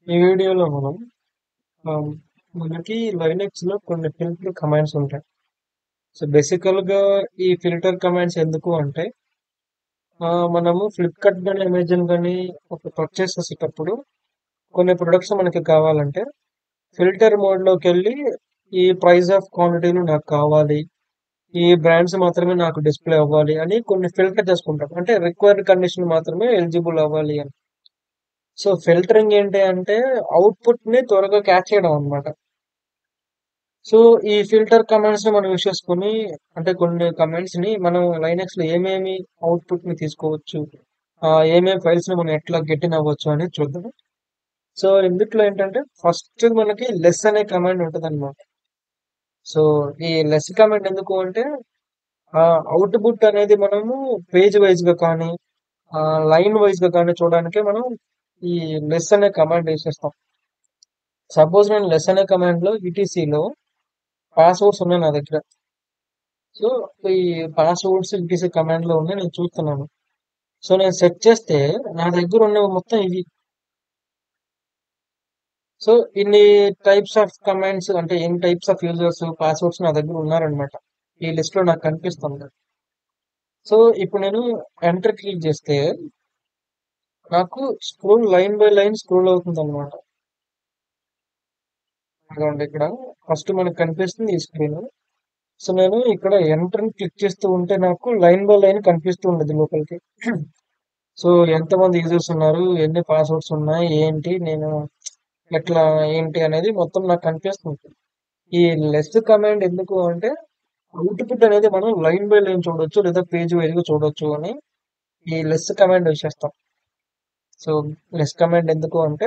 ఈ వీడియోలో మనం ఆమ్, మనకి లైనక్స్ లో కొన్ని ఫిల్టర్ కమాండ్స్ ఉంటాయి. సో బేసికల్ గా ఈ ఫిల్టర్ కమాండ్స్ ఎందుకు అంటే మనము ఫ్లిప్కార్ట్ కానీ అమెజాన్ కానీ ఒక పర్చేస్ చేసేటప్పుడు కొన్ని ప్రొడక్ట్స్ మనకి కావాలంటే ఫిల్టర్ మోడ్ లోకి వెళ్ళి ఈ ప్రైస్ ఆఫ్ క్వాంటిటీలు నాకు కావాలి, ఈ బ్రాండ్స్ మాత్రమే నాకు డిస్ప్లే అవ్వాలి అని కొన్ని ఫిల్టర్ చేసుకుంటాం. అంటే రిక్వైర్డ్ కండిషన్ మాత్రమే ఎలిజిబుల్ అవ్వాలి అని. సో ఫిల్టరింగ్ ఏంటి అంటే అవుట్పుట్ ని త్వరగా క్యాచ్ చేయడం అన్నమాట. సో ఈ ఫిల్టర్ కమాండ్స్ ని మనం యూస్ చేసుకుని, అంటే కొన్ని కమాండ్స్ ని మనం లైనక్స్ లో ఏమేమి అవుట్పుట్ ని తీసుకోవచ్చు, ఏమేమి ఫైల్స్ ని మనం ఎట్లా గెట్ అవ్వచ్చు అనేది చూద్దాం. సో ఇందులో ఏంటంటే ఫస్ట్ మనకి లెస్ అనే కమాండ్ ఉంటుంది అనమాట. సో ఈ లెస్ కమాండ్ ఎందుకు అంటే అవుట్పుట్ అనేది మనము పేజ్ వైజ్ గా కానీ లైన్ వైజ్ గా కానీ చూడడానికి మనం ఈ లెస్ అనే కమాండ్ యూస్ చేస్తాం. సపోజ్ నేను లెస్ అనే కమాండ్ లో ఈటీసీలో పాస్వర్డ్స్ ఉన్నాయి నా దగ్గర. సో ఈ పాస్వర్డ్స్ ఈటీసీ కమాండ్ లో ఉన్నాయి, నేను చూస్తున్నాను. సో నేను సెట్ చేస్తే నా దగ్గర ఉన్నవి మొత్తం ఇవి. సో ఇన్ని టైప్స్ ఆఫ్ కమాండ్స్, అంటే ఎన్ని టైప్స్ ఆఫ్ యూజర్స్ పాస్వర్డ్స్ నా దగ్గర ఉన్నారనమాట. ఈ లిస్ట్ లో నాకు కనిపిస్తుంది. సో ఇప్పుడు నేను ఎంటర్ క్లిక్ చేస్తే నాకు scroll line by line scroll అవుతుంది అనమాట. అదిగోండి ఇక్కడ ఫస్ట్ మనకు కనిపిస్తుంది ఈ స్క్రీన్. సో నేను ఇక్కడ ఎంటర్ క్లిక్ చేస్తూ ఉంటే నాకు లైన్ బై లైన్ కనిపిస్తూ ఉండదు లోపలికి. సో ఎంతమంది యూజర్స్ ఉన్నారు, ఎన్ని పాస్వర్డ్స్ ఉన్నాయి, ఏంటి నేను ఎట్లా ఏంటి అనేది మొత్తం నాకు కనిపిస్తుంది. ఈ లెస్ కమాండ్ ఎందుకు అంటే అవుట్పుట్ అనేది మనం లైన్ బై లైన్ చూడొచ్చు లేదా పేజ్ వైజ్ గా చూడొచ్చు అని ఈ లెస్ కమాండ్ యూస్ చేస్తాం. సో లెస్ కమాండ్ ఎందుకు అంటే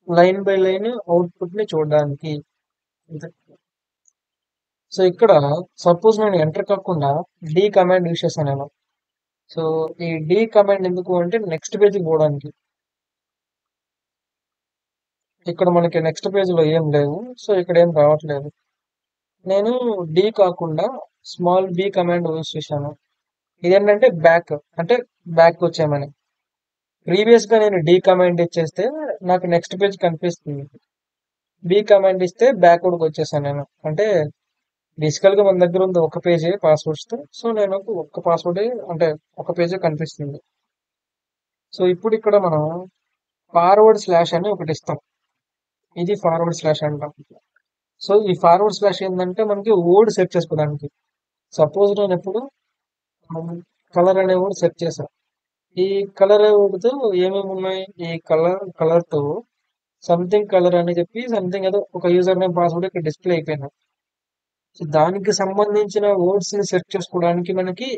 లైన్ బై లైన్ అవుట్పుట్ ని చూడడానికి. అంతే. సో ఇక్కడ సపోజ్ నేను ఎంటర్ కాకుండా డి కమాండ్ యూస్ చేశాను నేను. సో ఈ డి కమాండ్ ఎందుకు అంటే నెక్స్ట్ పేజ్ పోవడానికి. ఇక్కడ మనకి నెక్స్ట్ పేజ్ లో ఏం లేవు, సో ఇక్కడ ఏం రావట్లేదు. నేను డి కాకుండా స్మాల్ బి కమాండ్ యూస్ చేశాను. ఇదేంటంటే బ్యాక్, అంటే బ్యాక్ వచ్చామని. ప్రీవియస్ గా నేను డి కమాండ్ ఇచ్చేస్తే నాకు నెక్స్ట్ పేజ్ కనిపిస్తుంది. బి కమాండ్ ఇస్తే బ్యాక్వర్డ్ వచ్చేసాను నేను. అంటే బేసికల్ గా మన దగ్గర ఉంది ఒక పేజే పాస్వర్డ్స్ తో. సో నేను ఒక్క పాస్వర్డ్, అంటే ఒక పేజే కనిపిస్తుంది. సో ఇప్పుడు ఇక్కడ మనం ఫార్వర్డ్ స్లాష్ అని ఒకటి ఇస్తాం. ఇది ఫార్వర్డ్ స్లాష్ అంటాం. సో ఈ ఫార్వర్డ్ స్లాష్ ఏంటంటే మనకి వర్డ్ సెట్ చేసుకోవడానికి. సపోజ్ నేను ఎప్పుడు కలర్ అనే వర్డ్ సెట్ చేశాను. ఈ కలర్ తో ఏమేమి ఉన్నాయి, ఈ కలర్ తో సంథింగ్ కలర్ అని చెప్పి సంథింగ్ ఏదో ఒక యూజర్ నేమ్ పాస్వర్డ్ ఇక్కడ డిస్ప్లే అయిపోయింది. సో దానికి సంబంధించిన వర్డ్స్ ని సెర్చ్ చేసుకోవడానికి మనకి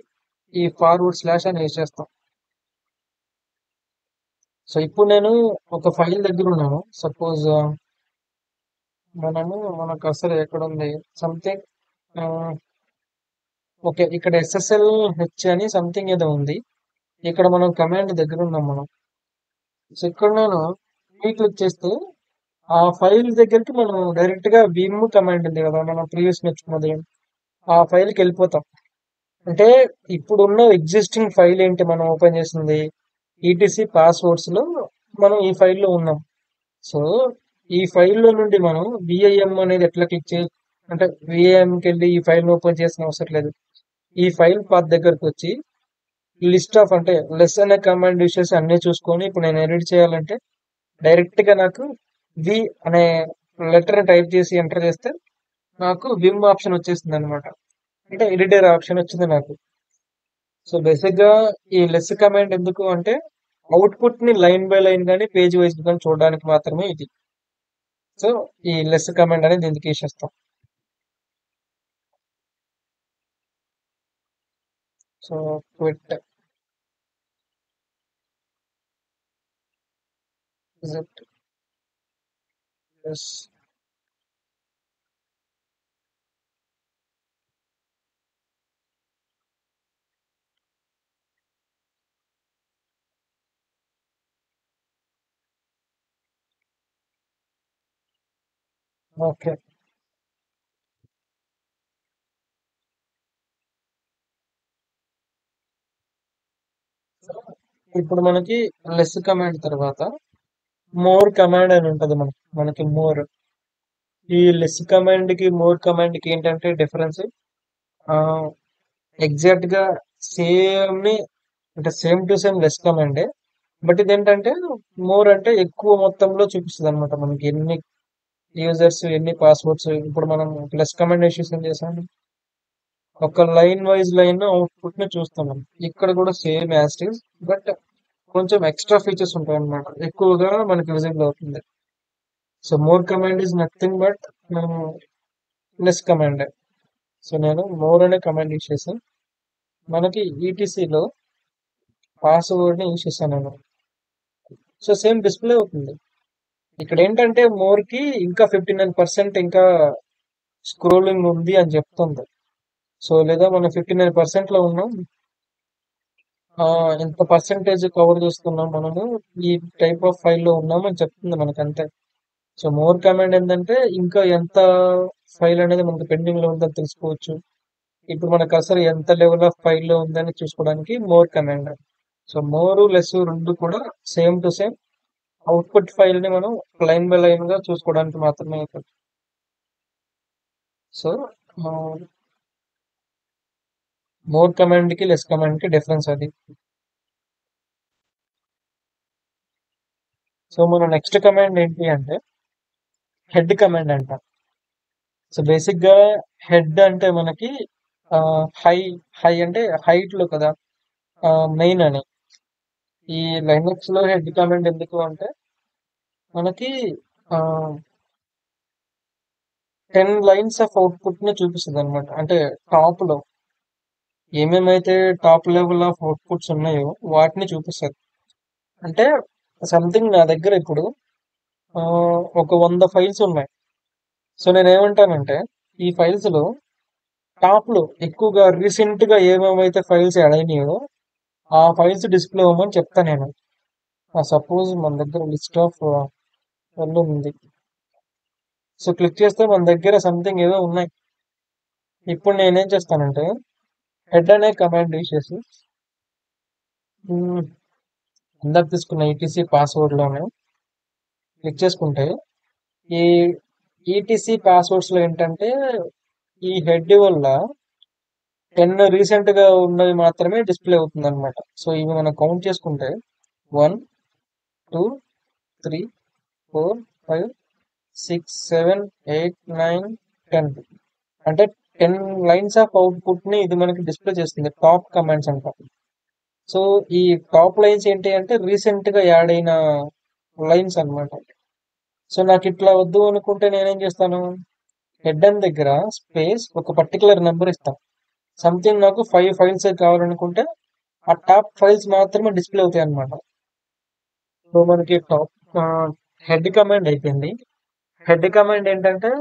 ఈ ఫార్వర్డ్ స్లాష్ అని యూజ్ చేస్తాం. సో ఇప్పుడు నేను ఒక ఫైల్ దగ్గర ఉన్నాను. సపోజ్ మనకు అసలు ఎక్కడ ఉంది సంథింగ్, ఓకే ఇక్కడ ఎస్ఎస్ఎల్ హెచ్ అని సంథింగ్ ఏదో ఉంది. ఇక్కడ మనం కమాండ్ దగ్గర ఉన్నాం మనం. సో ఇక్కడ నేను క్లిక్ చేస్తే ఆ ఫైల్ దగ్గరికి మనం డైరెక్ట్ గా విమ్ కమాండ్ ఉంది కదా మనం ప్రీవియస్ నేర్చుకున్నది, ఆ ఫైల్ కి వెళ్ళిపోతాం. అంటే ఇప్పుడున్న ఎగ్జిస్టింగ్ ఫైల్ ఏంటి మనం ఓపెన్ చేసింది, ఈటీసీ పాస్వర్డ్స్ లో మనం ఈ ఫైల్లో ఉన్నాం. సో ఈ ఫైల్లో నుండి మనం విఐఎం అనేది ఎట్లా క్లిక్ చే, అంటే విఐఎంకి వెళ్ళి ఈ ఫైల్ ఓపెన్ చేసిన అవసరం లేదు. ఈ ఫైల్ పాత్ దగ్గరకు వచ్చి లిస్ట్ ఆఫ్, అంటే లెస్ అనే కమాండ్ యూస్ చేసి అన్ని చూసుకొని ఇప్పుడు నేను ఎడిట్ చేయాలంటే డైరెక్ట్ గా నాకు వి అనే లెటర్ టైప్ చేసి ఎంటర్ చేస్తే నాకు విమ్ ఆప్షన్ వచ్చేస్తుంది అనమాట. అంటే ఎడిటర్ ఆప్షన్ వచ్చింది నాకు. సో బేసిక్ గా ఈ లెస్ కమాండ్ ఎందుకు అంటే అవుట్పుట్ ని లైన్ బై లైన్ గానీ పేజ్ వైజ్ గానీ చూడడానికి మాత్రమే ఇది. సో ఈ లెస్ కమాండ్ అనేది ఎందుకు యూస్ చేస్తాం. So quit it less. Okay, ఇప్పుడు మనకి లెస్ కమాండ్ తర్వాత మోర్ కమాండ్ అని ఉంటది మనకి మోర్. ఈ లెస్ కమాండ్ కి మోర్ కమాండ్ కి ఏంటంటే డిఫరెన్స్, ఎగ్జాక్ట్ గా సేమ్ ని, అంటే same to same less కమాండే. But ఇదేంటంటే మోర్ అంటే ఎక్కువ మొత్తంలో చూపిస్తుంది అనమాట మనకి ఎన్ని యూజర్స్ ఎన్ని పాస్వర్డ్స్. ఇప్పుడు మనం ప్లస్ కమాండ్ ఇష్యూస్ ఏం చేసాం, ఒక లైన్ వైజ్ లైన్ అవుట్పుట్ ని చూస్తున్నాం. ఇక్కడ కూడా సేమ్ యాస్టీస్, బట్ కొంచెం ఎక్స్ట్రా ఫీచర్స్ ఉంటాయి అన్నమాట, ఎక్కువగా మనకి విజిబుల్ అవుతుంది. So more command is nothing but less command. So నేను మోర్ అనే కమాండ్ యూస్ చేశాను. మనకి ఈటీసీలో పాస్వర్డ్ ని యూస్ చేశాను నేను. సో సేమ్ డిస్ప్లే అవుతుంది. ఇక్కడ ఏంటంటే మోర్ కి ఇంకా 59% ఇంకా స్క్రోలింగ్ ఉంది అని చెప్తుంది. సో లేదా మనం 59% లో ఉన్నాం, ఎంత పర్సెంటేజ్ కవర్ చేస్తున్నాం మనము ఈ టైప్ ఆఫ్ ఫైల్లో ఉన్నాం అని చెప్తుంది మనకు అంతే. సో మోర్ కమాండ్ ఏంటంటే ఇంకా ఎంత ఫైల్ అనేది మనకు పెండింగ్ లో ఉందని తెలుసుకోవచ్చు. ఇప్పుడు మన కర్సర్ ఎంత లెవెల్ ఆఫ్ ఫైల్లో ఉందని చూసుకోవడానికి more command. So more less రెండు కూడా same to same output file ని మనం లైన్ బై లైన్ గా చూసుకోవడానికి మాత్రమే. సో మోర్ కమాండ్ కి లెస్ కమాండ్ కి డిఫరెన్స్ అది. సో మన నెక్స్ట్ కమాండ్ ఏంటి అంటే హెడ్ కమాండ్ అంట. సో బేసిక్ గా హెడ్ అంటే మనకి హై, హై అంటే హైట్ లో కదా, మెయిన్ అని. ఈ లైనక్స్ లో హెడ్ కమాండ్ ఎందుకు అంటే మనకి 10 లైన్స్ ఆఫ్ అవుట్పుట్ ని చూపిస్తుంది అనమాట. అంటే టాప్ లో ఏమేమైతే టాప్ లెవెల్ ఆఫ్ అవుట్పుట్స్ ఉన్నాయో వాటిని చూపిస్తుంది. అంటే సంథింగ్ నా దగ్గర ఇప్పుడు ఒక 100 ఫైల్స్ ఉన్నాయి. సో నేను ఏమంటానంటే ఈ ఫైల్స్ లో టాప్ లో ఎక్కువగా రీసెంట్ గా ఏమేమైతే ఫైల్స్ యాడ్ అయినాయో ఆ ఫైల్స్ డిస్ప్లే అవ్వమని చెప్తా నేను. సపోజ్ మన దగ్గర లిస్ట్ ఆఫ్ ఉంది. సో క్లిక్ చేస్తే మన దగ్గర సంథింగ్ ఏదో ఉన్నాయి. ఇప్పుడు నేనేం చేస్తానంటే హెడ్ అనే కమాండ్ యూస్ చేసి ఇందాక తీసుకున్న ఈటీసీ పాస్వర్డ్ లోనే క్లిక్ చేసుకుంటే ఈ ఈటీసీ పాస్వర్డ్స్ లో ఏంటంటే ఈ హెడ్ వల్ల 10 రీసెంట్ గా ఉన్నవి మాత్రమే డిస్ప్లే అవుతుంది అనమాట. సో ఇవి మనం కౌంట్ చేసుకుంటే 1, 2, 3, 4, 5, 6, 7, 8, 9, 10. అంటే 10 లైన్స్ ఆఫ్ అవుట్పుట్ ని ఇది మనకి డిస్ప్లే చేస్తుంది. టాప్ కమాండ్స్ అంట. సో ఈ టాప్ లైన్స్ ఏంటి అంటే రీసెంట్ గా యాడ్ అయిన లైన్స్ అన్నమాట. సో నాకు ఇట్లా వద్దు అనుకుంటే నేనేం చేస్తాను, హెడ్ అని దగ్గర స్పేస్ ఒక పర్టికులర్ నెంబర్ ఇస్తాను. సంథింగ్ నాకు 5 ఫైల్స్ కావాలనుకుంటే ఆ టాప్ ఫైల్స్ మాత్రమే డిస్ప్లే అవుతాయి అన్నమాట. సో మనకి టాప్ హెడ్ కమాండ్ అయిపోయింది. హెడ్ కమాండ్ ఏంటంటే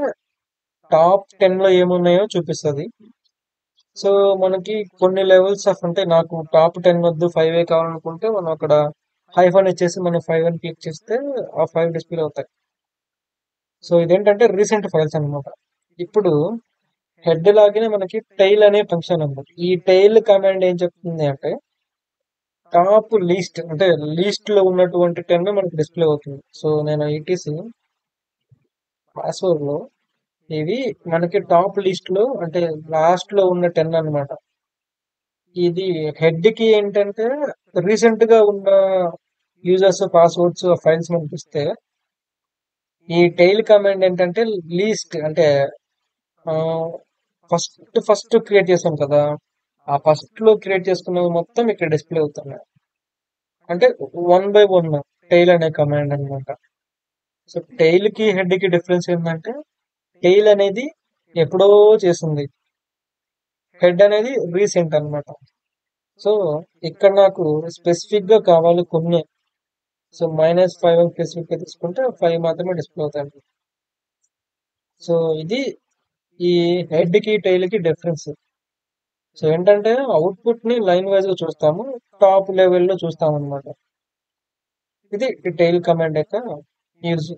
టాప్ 10 లో ఏమున్నాయో చూపిస్తుంది. సో మనకి కొన్ని లెవెల్స్ ఆఫ్, అంటే నాకు టాప్ 10 వద్దు 5 కావాలనుకుంటే మనం అక్కడ హైఫన్ ఇచ్చేసి మనం 5 అని క్లిక్ చేస్తే ఆ 5 డిస్ప్లే అవుతాయి. సో ఇదేంటంటే రీసెంట్ ఫైల్స్ అన్నమాట. ఇప్పుడు హెడ్ లాగానే మనకి టైల్ అనే ఫంక్షన్ ఉంది. ఈ టైల్ కమాండ్ ఏం చెప్తుంది అంటే టాప్ లీస్ట్, అంటే లీస్ట్ లో ఉన్నటువంటి 10 మనకి డిస్ప్లే అవుతుంది. సో నేను ఈటీసీ పాస్వర్డ్ లో ఇవి మనకి టాప్ లిస్ట్ లో, అంటే లాస్ట్ లో ఉన్న 10 అన్నమాట. ఇది హెడ్ కి ఏంటంటే రీసెంట్ గా ఉన్న యూజర్స్ పాస్వర్డ్స్ ఫైల్స్ మనకి ఇస్తే, ఈ టైల్ కమాండ్ ఏంటంటే లీస్ట్, అంటే ఫస్ట్ క్రియేట్ చేసాం కదా, ఆ ఫస్ట్ లో క్రియేట్ చేసుకున్నవి మొత్తం ఇక్కడ డిస్ప్లే అవుతున్నాయి. అంటే 1 by 1 టైల్ అనే కమాండ్ అన్నమాట. సో టైల్ కి హెడ్ కి డిఫరెన్స్ ఏంటంటే టైల్ అనేది ఎప్పుడో చేసింది, హెడ్ అనేది రీసెంట్ అన్నమాట. సో ఇక్కడ నాకు స్పెసిఫిక్ గా కావాలి కొన్ని. సో -5 అని స్పెసిఫిక్ గా తీసుకుంటే 5 మాత్రమే డిస్ప్లే అవుతాయి. సో ఇది ఈ హెడ్ కి టైల్ కి డిఫరెన్స్. సో ఏంటంటే అవుట్పుట్ ని లైన్ వైజ్ గా చూస్తాము, టాప్ లెవెల్ లో చూస్తాం అనమాట. ఇది టైల్ కమాండ్ యొక్క యూజ్.